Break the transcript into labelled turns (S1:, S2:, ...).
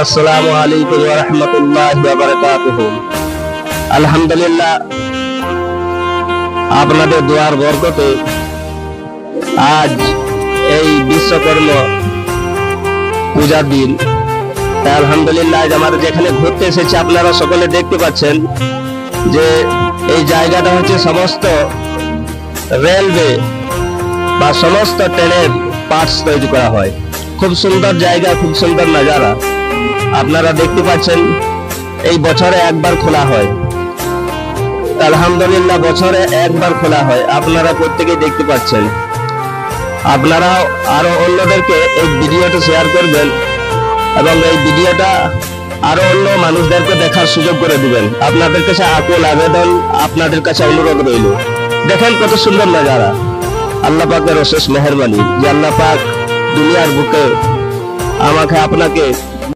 S1: আসসালামু আলাইকুম ওয়া রাহমাতুল্লাহি ওয়া বারাকাতুহু। আলহামদুলিল্লাহ, আপনাদের দোয়ার বরকতে আজ এই বিশ্বকর্মা পূজার দিন। তাই আলহামদুলিল্লাহ, আজ আমরা যেখানে ঘুরতে এসেছি আপনারা সকলে দেখতে পাচ্ছেন যে এই জায়গাটা হচ্ছে সমস্ত রেলওয়ে বা সমস্ত ট্রেনের পার্টস তৈরি করা হয়। খুব সুন্দর জায়গা, খুব সুন্দর নজারা আপনারা দেখতে পাচ্ছেন। এই বছরে একবার খোলা হয়, আলহামদুলিল্লাহ বছরে একবার খোলা হয়। আপনারা প্রত্যেকেই দেখতে পাচ্ছেন। আপনারা আরো অন্যদেরকে এই ভিডিওটা শেয়ার করবেন এবং এই ভিডিওটা আরো অন্য মানুষদেরকে দেখার সুযোগ করে দিবেন। আপনাদের কাছে আকুল আবেদন, আপনাদের কাছে অনুরোধ রইল। দেখেন কত সুন্দর নজারা। আল্লাহ পাকের অশেষ মেহেরবানি যে আল্লাহ পাক দুনিয়ার বুকে আমাকে আপনাকে